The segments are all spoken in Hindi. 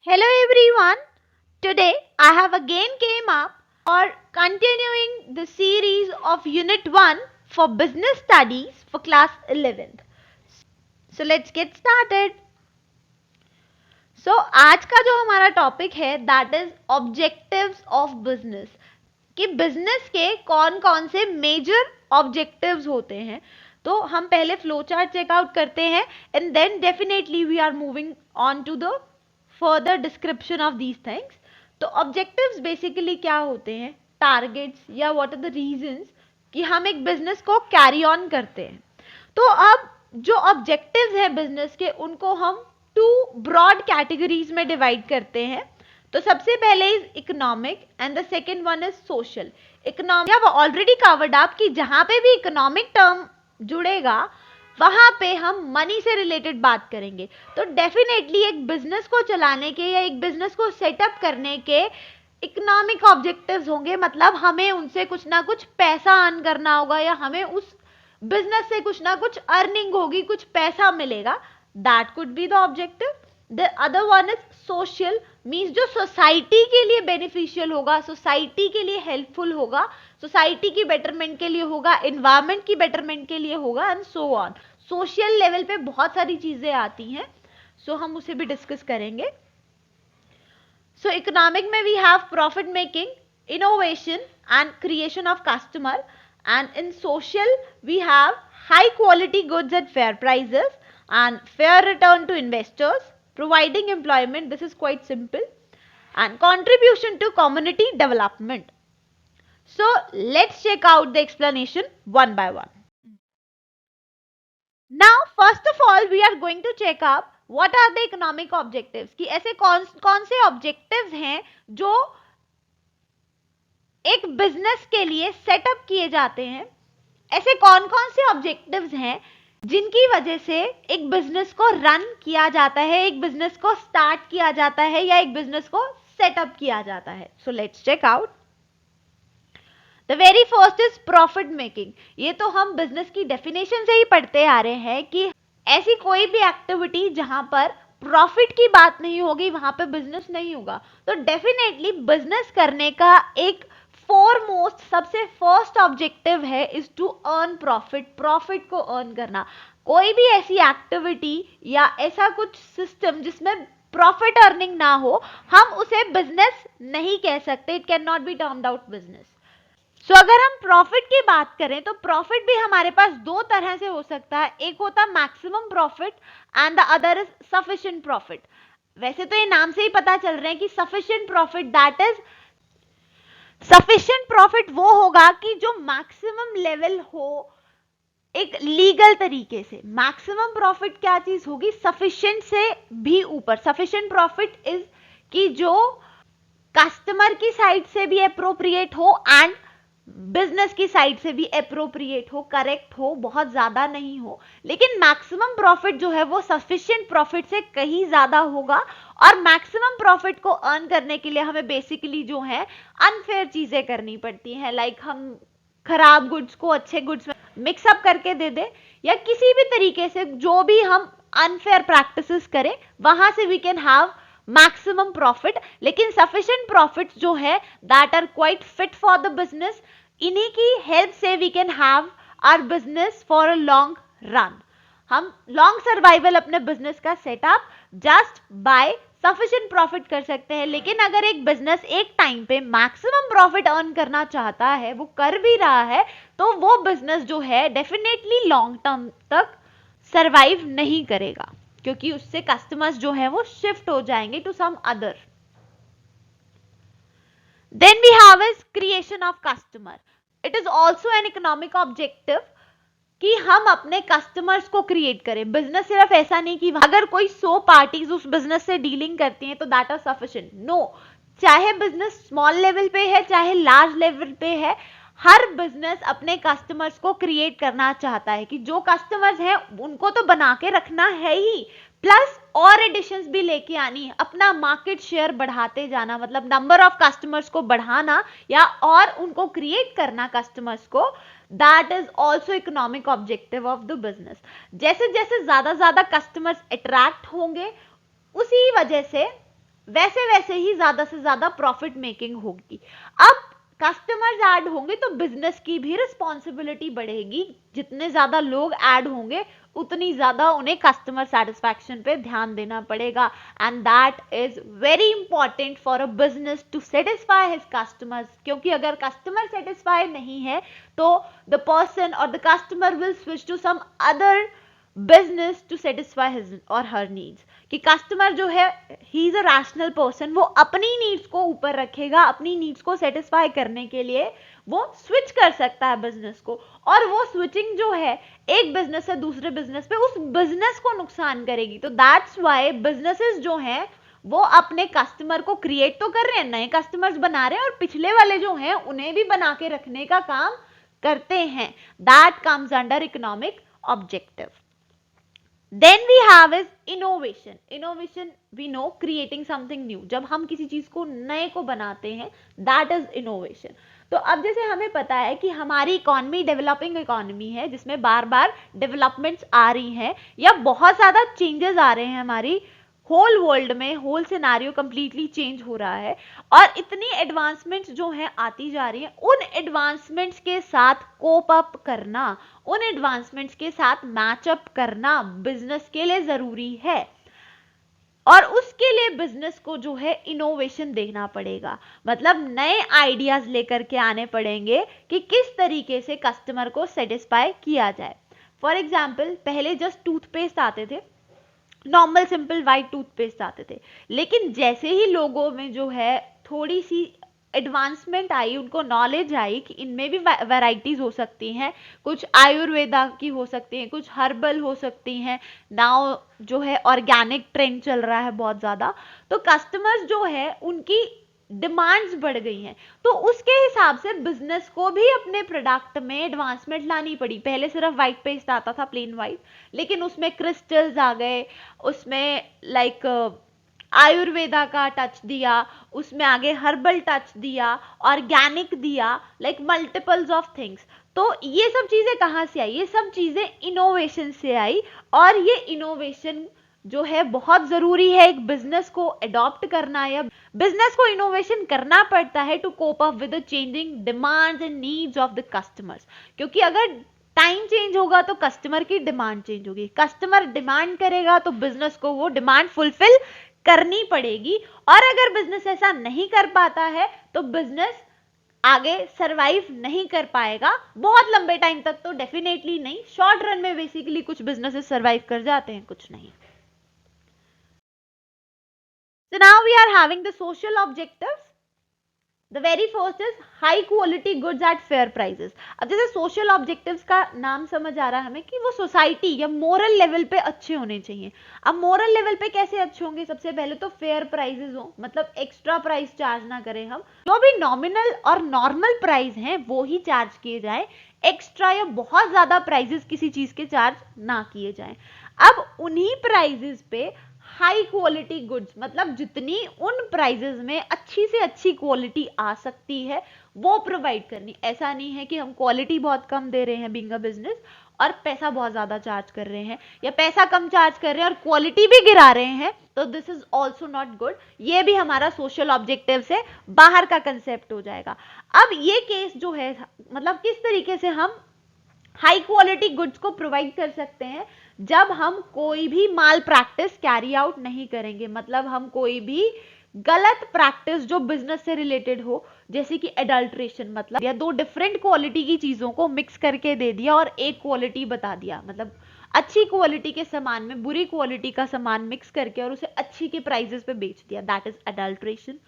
Hello everyone. Today I have again came up for continuing the series of Unit 1 for Business Studies for class 11th. So let's get started. आज का जो हमारा टॉपिक है that is objectives of business कि बिजनेस के कौन कौन से मेजर ऑब्जेक्टिव्स होते हैं. तो हम पहले फ्लो चार्ट चेकआउट करते हैं and then definitely we are moving on to the further description of these things. तो ऑब्जेक्टिव्स बेसिकली क्या होते हैं, टारगेट्स या व्हाट आर द रीजंस कि हम एक बिजनेस को कैरी ऑन करते हैं. तो अब जो ऑब्जेक्टिव्स है बिजनेस के उनको हम टू ब्रॉड कैटेगरीज में डिवाइड करते हैं. तो सबसे पहले is economic and the second one is social. Economic already covered up कि जहां पे भी इकोनॉमिक टर्म जुड़ेगा वहां पे हम मनी से रिलेटेड बात करेंगे. तो डेफिनेटली एक बिजनेस को चलाने के या एक बिजनेस को सेटअप करने के इकोनॉमिक ऑब्जेक्टिव्स होंगे, मतलब हमें उनसे कुछ ना कुछ पैसा अर्न करना होगा या हमें उस बिजनेस से कुछ ना कुछ अर्निंग होगी, कुछ पैसा मिलेगा. That could be the objective. The other one is social, means जो सोसाइटी के लिए बेनिफिशियल होगा, सोसाइटी के लिए हेल्पफुल होगा, सोसाइटी की बेटरमेंट के लिए होगा, एनवायरमेंट की बेटरमेंट के लिए होगा and so on. Social level पे बहुत सारी चीजें आती हैं, सो हम उसे भी डिस्कस करेंगे. सो इकोनॉमिक में we have profit making, innovation and creation of customer, and in social we have high quality goods at fair prices and fair return to investors, providing employment, this is quite simple, and contribution to community development. So let's check out the explanation one by one. Now first of all we are going to check up what are the economic objectives, कि ऐसे कौन से objectives हैं जो एक बिजनेस के लिए सेटअप किए जाते हैं. ऐसे कौन कौन से ऑब्जेक्टिव्स हैं जिनकी वजह से एक बिजनेस को रन किया जाता है, एक बिजनेस को स्टार्ट किया जाता है या एक बिजनेस को सेटअप किया जाता है. So let's check out. The very first is profit making. ये तो हम बिजनेस की डेफिनेशन से ही पढ़ते आ रहे हैं कि ऐसी कोई भी एक्टिविटी जहां पर प्रॉफिट की बात नहीं होगी वहां पे बिजनेस नहीं होगा. तो डेफिनेटली बिजनेस करने का एक फोरमोस्ट सबसे फर्स्ट ऑब्जेक्टिव है is to earn profit. Profit को अर्न करना. कोई भी ऐसी एक्टिविटी या ऐसा कुछ सिस्टम जिसमें प्रॉफिट अर्निंग ना हो, हम उसे बिजनेस नहीं कह सकते. It can not be termed out business. So अगर हम प्रॉफिट की बात करें तो प्रॉफिट भी हमारे पास दो तरह से हो सकता है. एक होता है maximum profit and the other is sufficient profit. वैसे तो ये नाम से ही पता चल रहा है कि sufficient profit, that is sufficient profit वो होगा कि जो मैक्सिमम लेवल हो एक लीगल तरीके से. मैक्सिमम प्रॉफिट क्या चीज होगी, सफिशिएंट से भी ऊपर. सफिशिएंट प्रॉफिट इज कि जो कस्टमर की साइड से भी अप्रोप्रिएट हो एंड बिजनेस की साइड से भी अप्रोप्रिएट हो, करेक्ट हो, बहुत ज्यादा नहीं हो. लेकिन मैक्सिमम प्रॉफिट जो है वो सफिशिएंट प्रॉफिट से कहीं ज्यादा होगा. और मैक्सिमम प्रॉफिट को अर्न करने के लिए हमें बेसिकली जो है अनफेयर चीजें करनी पड़ती हैं. लाइक हम खराब गुड्स को अच्छे गुड्स में मिक्सअप करके दे दे या किसी भी तरीके से जो भी हम अनफेयर प्रैक्टिसेस करें वहां से we can have maximum profit. लेकिन सफिशिएंट प्रॉफिट जो है that are quite fit for the business. इन्हीं की हेल्प से we can have our business for a long run. हम लॉन्ग सर्वाइवल अपने बिजनेस का setup just by sufficient profit कर सकते हैं. लेकिन अगर एक बिजनेस एक टाइम पे मैक्सिमम प्रॉफिट अर्न करना चाहता है, वो कर भी रहा है, तो वो बिजनेस जो है डेफिनेटली लॉन्ग टर्म तक सर्वाइव नहीं करेगा क्योंकि उससे कस्टमर्स जो है वो शिफ्ट हो जाएंगे to some other. Then we have is creation of customer. It is also an economic objective कि हम अपने कस्टमर्स को क्रिएट करें. बिजनेस सिर्फ ऐसा नहीं कि अगर कोई 100 पार्टीज उस बिजनेस से डीलिंग करती हैं तो दैट आर सफिशिएंट. नो, चाहे बिजनेस स्मॉल लेवल पे है चाहे लार्ज लेवल पे है, हर बिजनेस अपने कस्टमर्स को क्रिएट करना चाहता है कि जो कस्टमर्स हैं उनको तो बना के रखना है ही, प्लस और एडिशंस भी लेके आनी है. अपना मार्केट शेयर बढ़ाते जाना, मतलब नंबर ऑफ कस्टमर्स को बढ़ाना या और उनको क्रिएट करना कस्टमर्स को. That is also economic objective of the business. जैसे जैसे ज्यादा कस्टमर्स अट्रैक्ट होंगे उसी वजह से वैसे वैसे ही ज्यादा से ज्यादा प्रॉफिट मेकिंग होगी। अब कस्टमर्स ऐड होंगे तो बिजनेस की भी रिस्पॉन्सिबिलिटी बढ़ेगी, जितने ज्यादा लोग ऐड होंगे उतनी ज्यादा उन्हें कस्टमर सेटिस्फैक्शन पे ध्यान देना पड़ेगा, and that is very important for a business to satisfy his customers, क्योंकि अगर कस्टमर सेटिस्फाई नहीं है तो the person or the customer will switch to some other business to satisfy his or her needs. कि कस्टमर जो है he is a rational person, वो अपनी नीड्स को ऊपर रखेगा, अपनी नीड्स को सेटिस्फाई करने के लिए वो स्विच कर सकता है बिजनेस को, और वो स्विचिंग जो है एक बिजनेस से दूसरे बिजनेस पे उस बिजनेस को नुकसान करेगी। तो दैट्स वाई बिजनेसेस जो हैं वो अपने कस्टमर को क्रिएट तो कर रहे हैं, नए कस्टमर्स बना रहे हैं, और पिछले वाले जो हैं उन्हें भी बना के रखने का काम करते हैं। That comes under economic objective. Then we have is innovation. Innovation we know creating something new. जब हम किसी चीज को नए को बनाते हैं that is innovation. तो अब जैसे हमें पता है कि हमारी इकोनॉमी डेवलपिंग इकोनॉमी है जिसमें बार बार डेवलपमेंट्स आ रही हैं या बहुत ज्यादा चेंजेस आ रहे हैं, हमारी होल वर्ल्ड में होल सिनारियो कंप्लीटली चेंज हो रहा है, और इतनी एडवांसमेंट्स जो हैं आती जा रही हैं, उन एडवांसमेंट्स के साथ कोप अप करना, उन एडवांसमेंट्स के साथ मैच अप करना बिजनेस के लिए जरूरी है, और उसके लिए बिजनेस को जो है इनोवेशन देखना पड़ेगा, मतलब नए आइडियाज लेकर के आने पड़ेंगे कि किस तरीके से कस्टमर को सेटिस्फाई किया जाए। फॉर एग्जाम्पल पहले जस्ट टूथपेस्ट आते थे, नॉर्मल सिंपल वाइट टूथपेस्ट आते थे, लेकिन जैसे ही लोगों में जो है थोड़ी सी एडवांसमेंट आई, उनको नॉलेज आई कि इनमें भी वैरायटीज हो सकती हैं, कुछ आयुर्वेदा की हो सकती हैं, कुछ हर्बल हो सकती हैं, नाउ जो है ऑर्गेनिक ट्रेंड चल रहा है बहुत ज़्यादा, तो कस्टमर्स जो है उनकी डिमांड्स बढ़ गई हैं, तो उसके हिसाब से बिजनेस को भी अपने प्रोडक्ट में एडवांसमेंट लानी पड़ी। पहले सिर्फ वाइट पेस्ट आता था प्लेन वाइट, लेकिन उसमें क्रिस्टल्स आ गए, उसमें लाइक आयुर्वेदा का टच दिया, उसमें आगे हर्बल टच दिया, ऑर्गेनिक दिया, लाइक मल्टीपल्स ऑफ थिंग्स। तो ये सब चीजें कहाँ से आई? ये सब चीजें इनोवेशन से आई, और ये इनोवेशन जो है बहुत जरूरी है एक बिजनेस को अडॉप्ट करना, या बिजनेस को इनोवेशन करना पड़ता है to cope up with the changing demands and needs of the customers. क्योंकि अगर टाइम चेंज होगा तो कस्टमर की डिमांड चेंज होगी, कस्टमर डिमांड करेगा तो बिजनेस को वो डिमांड फुलफिल करनी पड़ेगी, और अगर बिजनेस ऐसा नहीं कर पाता है तो बिजनेस आगे सरवाइव नहीं कर पाएगा, बहुत लंबे टाइम तक तो डेफिनेटली नहीं, शॉर्ट रन में बेसिकली कुछ बिजनेसेस सरवाइव कर जाते हैं, कुछ नहीं। So now we are having the social objectives. The very first is high quality goods at fair prices. अब जैसे सोशल ऑब्जेक्टिव्स का नाम समझ आ रहा है हमें कि वो सोसाइटी या मोरल लेवल पे अच्छे होने चाहिए। अब मोरल लेवल पे कैसे अच्छे होंगे? सबसे पहले तो फेयर प्राइसेस हो, मतलब एक्स्ट्रा प्राइस चार्ज ना करें हम, जो भी नॉमिनल और नॉर्मल प्राइस हैं वो ही चार्ज किए जाए, एक्स्ट्रा या बहुत ज्यादा प्राइसेस किसी चीज के चार्ज ना किए जाएं। अब उन्हीं प्राइसेस पे हाई क्वालिटी गुड्स, मतलब जितनी उन प्राइजेस में अच्छी से अच्छी क्वालिटी आ सकती है वो प्रोवाइड करनी। ऐसा नहीं है कि हम क्वालिटी बहुत कम दे रहे हैं बीइंग अ बिजनेस और पैसा बहुत ज्यादा चार्ज कर रहे हैं, या पैसा कम चार्ज कर रहे हैं और क्वालिटी भी गिरा रहे हैं, तो this is also not good. ये भी हमारा सोशल ऑब्जेक्टिव से बाहर का कंसेप्ट हो जाएगा। अब ये केस जो है, मतलब किस तरीके से हम हाई क्वालिटी गुड्स को प्रोवाइड कर सकते हैं, जब हम कोई भी माल प्रैक्टिस कैरी आउट नहीं करेंगे, मतलब हम कोई भी गलत प्रैक्टिस जो बिजनेस से रिलेटेड हो, जैसे कि एडल्ट्रेशन, मतलब या दो डिफरेंट क्वालिटी की चीजों को मिक्स करके दे दिया और एक क्वालिटी बता दिया, मतलब अच्छी क्वालिटी के सामान में बुरी क्वालिटी का सामान मिक्स करके और उसे अच्छी के प्राइसेस पे बेच दिया, दैट इज एडल्ट्रेशन।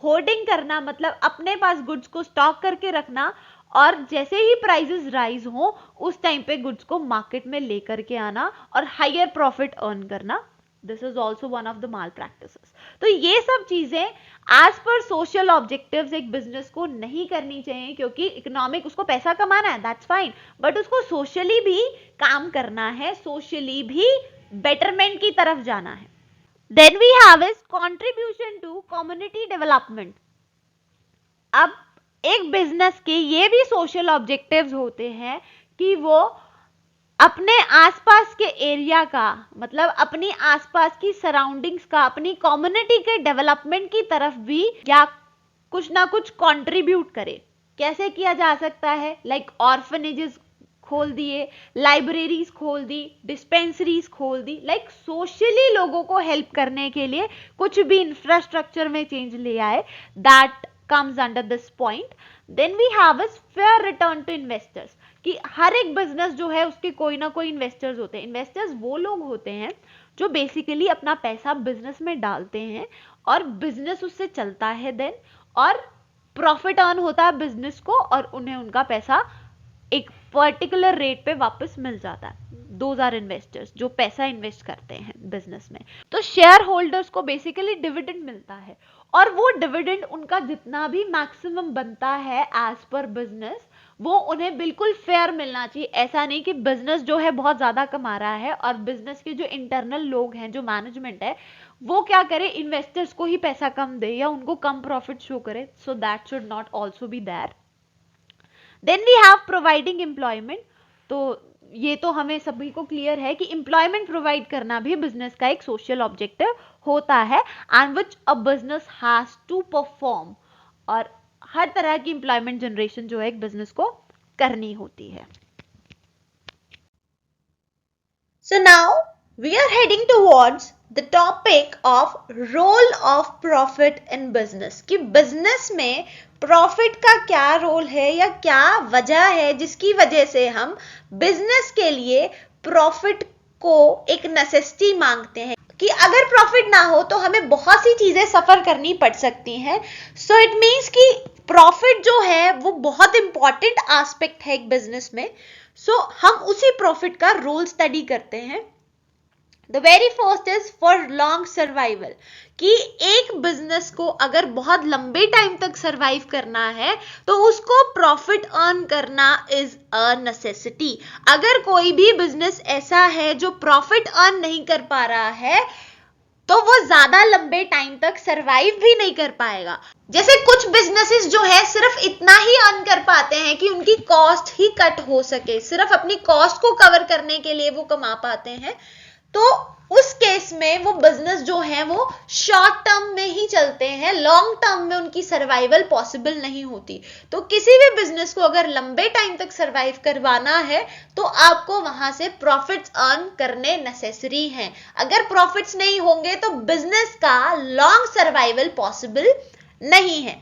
होर्डिंग करना, मतलब अपने पास गुड्स को स्टॉक करके रखना और जैसे ही प्राइसेस राइज हो उस टाइम पे गुड्स को मार्केट में लेकर के आना और हायर प्रॉफिट अर्न करना, this is also one of the mall practices. तो ये सब चीजें एज पर सोशल ऑब्जेक्टिव्स एक बिजनेस को नहीं करनी चाहिए, क्योंकि इकोनॉमिक उसको पैसा कमाना है, दैट्स फाइन, बट उसको सोशली भी काम करना है, सोशली भी बेटरमेंट की तरफ जाना है। Then we have is contribution to community development. अब एक बिजनेस के ये भी सोशल ऑब्जेक्टिव्स होते हैं कि वो अपने आसपास के एरिया का, मतलब अपनी आसपास की सराउंडिंग्स का, अपनी कम्युनिटी के डेवलपमेंट की तरफ भी या कुछ ना कुछ कंट्रीब्यूट करे। कैसे किया जा सकता है? लाइक ऑर्फनेजेस खोल दिए, लाइब्रेरीज खोल दी, डिस्पेंसरीज खोल दी, लाइक सोशली लोगों को हेल्प करने के लिए कुछ भी इंफ्रास्ट्रक्चर में चेंज ले आए, that comes under this point. Then we have a fair return to investors, कि हर एक बिजनेस जो है उसके कोई ना कोई इन्वेस्टर्स होते हैं। इन्वेस्टर्स वो लोग होते हैं जो बेसिकली अपना पैसा बिजनेस में डालते हैं और बिजनेस उससे चलता है देन, और प्रॉफिट अर्न होता है बिजनेस को और उन्हें उनका पैसा एक पर्टिकुलर रेट पे वापस मिल जाता है। दोज आर इन्वेस्टर्स जो पैसा इन्वेस्ट करते हैं बिजनेस में। तो शेयर होल्डर्स को बेसिकली डिविडेंड मिलता है, और वो डिविडेंड उनका जितना भी मैक्सिमम बनता है एज पर बिजनेस, वो उन्हें बिल्कुल फेयर मिलना चाहिए। ऐसा नहीं कि बिजनेस जो है बहुत ज्यादा कमा रहा है और बिजनेस के जो इंटरनल लोग हैं, जो मैनेजमेंट है, वो क्या करे, इन्वेस्टर्स को ही पैसा कम दे या उनको कम प्रॉफिट शो करे। So that should not also be there. Then we have providing employment. तो ये तो हमें सभी को क्लियर है कि एम्प्लॉयमेंट प्रोवाइड करना भी बिजनेस का एक सोशल ऑब्जेक्टिव होता है, and which a business has to perform. और हर तरह की एम्प्लॉयमेंट जनरेशन जो है एक बिजनेस को करनी होती है। So now we are heading towards the topic of role of profit in business, कि बिजनेस में प्रॉफिट का क्या रोल है या क्या वजह है जिसकी वजह से हम बिजनेस के लिए प्रॉफिट को एक नेसेसिटी मांगते हैं, कि अगर प्रॉफिट ना हो तो हमें बहुत सी चीजें सफर करनी पड़ सकती हैं। सो इट मीन्स कि प्रॉफिट जो है वो बहुत इंपॉर्टेंट एस्पेक्ट है एक बिजनेस में। सो हम उसी प्रॉफिट का रोल स्टडी करते हैं। The very first is for long survival, कि एक बिजनेस को अगर बहुत लंबे टाइम तक सर्वाइव करना है तो उसको प्रॉफिट अर्न करना इज अ नेसेसिटी। अगर कोई भी बिजनेस ऐसा है जो प्रॉफिट अर्न नहीं कर पा रहा है तो वो ज्यादा लंबे टाइम तक सरवाइव भी नहीं कर पाएगा। जैसे कुछ बिजनेसेस जो है सिर्फ इतना ही अर्न कर पाते हैं कि उनकी कॉस्ट ही कट हो सके, सिर्फ अपनी कॉस्ट को कवर करने के लिए वो कमा पाते हैं, तो उस केस में वो बिजनेस जो है वो शॉर्ट टर्म में ही चलते हैं, लॉन्ग टर्म में उनकी सर्वाइवल पॉसिबल नहीं होती। तो किसी भी बिजनेस को अगर लंबे टाइम तक सर्वाइव करवाना है तो आपको वहां से प्रॉफिट्स अर्न करने नेसेसरी हैं। अगर प्रॉफिट्स नहीं होंगे तो बिजनेस का लॉन्ग सर्वाइवल पॉसिबल नहीं है।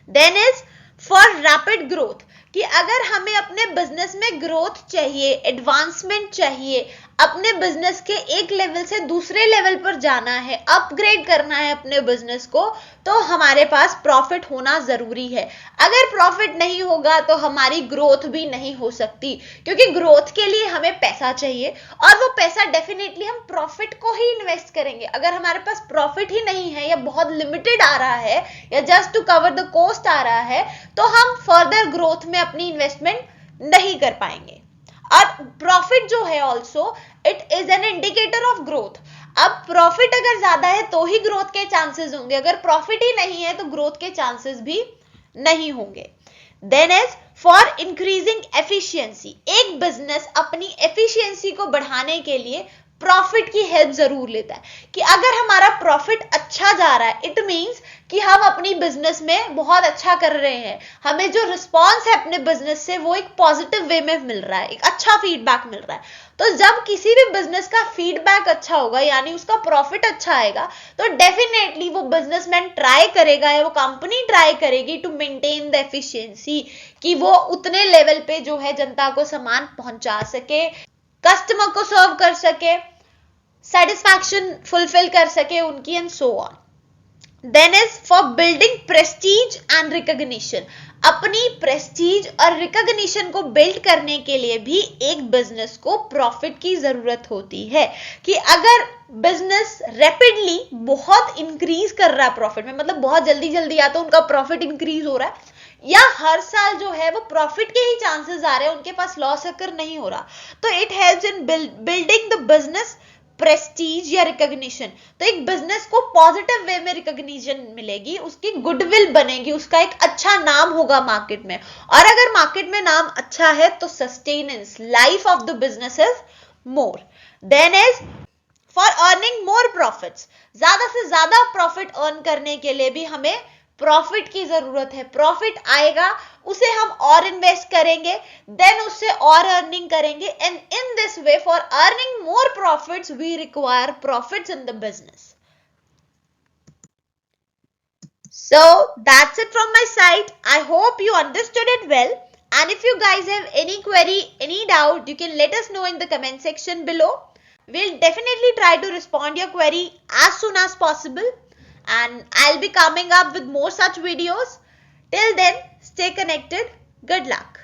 Then is for rapid growth, कि अगर हमें अपने बिजनेस में ग्रोथ चाहिए, एडवांसमेंट चाहिए, अपने बिजनेस के एक लेवल से दूसरे लेवल पर जाना है, अपग्रेड करना है अपने बिजनेस को, तो हमारे पास प्रॉफिट होना जरूरी है। अगर प्रॉफिट नहीं होगा तो हमारी ग्रोथ भी नहीं हो सकती, क्योंकि ग्रोथ के लिए हमें पैसा चाहिए और वो पैसा डेफिनेटली हम प्रॉफिट को ही इन्वेस्ट करेंगे। अगर हमारे पास प्रॉफिट ही नहीं है या बहुत लिमिटेड आ रहा है या just to cover the cost आ रहा है तो हम फर्दर ग्रोथ में अपनी इन्वेस्टमेंट नहीं कर पाएंगे। और प्रॉफिट जो है also it is an indicator of growth. अब प्रॉफिट अगर ज्यादा है तो ही ग्रोथ के चांसेस होंगे, अगर प्रॉफिट ही नहीं है तो ग्रोथ के चांसेस भी नहीं होंगे। Then is for increasing efficiency, एक बिजनेस अपनी एफिशिएंसी को बढ़ाने के लिए प्रॉफिट की हेल्प जरूर लेता है, कि अगर हमारा प्रॉफिट अच्छा जा रहा है इट मींस कि हम अपनी बिजनेस में बहुत अच्छा कर रहे हैं, हमें जो रिस्पॉन्स है अपने बिजनेस से वो एक पॉजिटिव वे में मिल रहा है, एक अच्छा फीडबैक मिल रहा है। तो जब किसी भी बिजनेस का फीडबैक अच्छा होगा यानी उसका प्रॉफिट अच्छा आएगा तो डेफिनेटली वो बिजनेसमैन ट्राई करेगा या वो कंपनी ट्राई करेगी टू मेंटेन द एफिशिएंसी, कि वो उतने लेवल पे जो है जनता को सामान पहुंचा सके, कस्टमर को सर्व कर सके, सेटिस्फैक्शन फुलफिल कर सके उनकी, and so on. Then is for building prestige and recognition, अपनी प्रेस्टीज और रिकॉग्निशन को बिल्ड करने के लिए भी एक बिजनेस को प्रॉफिट की जरूरत होती है, कि अगर बिजनेस रैपिडली बहुत इंक्रीज कर रहा है प्रॉफिट में, मतलब बहुत जल्दी जल्दी या तो उनका प्रॉफिट इंक्रीज हो रहा है या हर साल जो है वो प्रॉफिट के ही चांसेस आ रहे हैं, उनके पास लॉस अकर नहीं हो रहा, तो it helps in building the business Prestige या रिकॉग्निशन, तो एक बिजनेस को पॉजिटिव वे में रिकॉग्निशन मिलेगी, उसकी गुडविल बनेगी, उसका एक अच्छा नाम होगा मार्केट में, और अगर मार्केट में नाम अच्छा है तो sustenance, life of the business is more. Then is for earning more profits, ज्यादा से ज्यादा प्रॉफिट अर्न करने के लिए भी हमें प्रॉफिट की जरूरत है। प्रॉफिट आएगा, उसे हम और इन्वेस्ट करेंगे, देन उससे और अर्निंग करेंगे, and in this way for earning more profits we require profits in the business. So that's it from my side. I hope you understood it well. And if you guys have any query, any doubt, you can let us know in the comment section below. We'll definitely try to respond your query as soon as possible. And I'll be coming up with more such videos. Till then, stay connected. Good luck.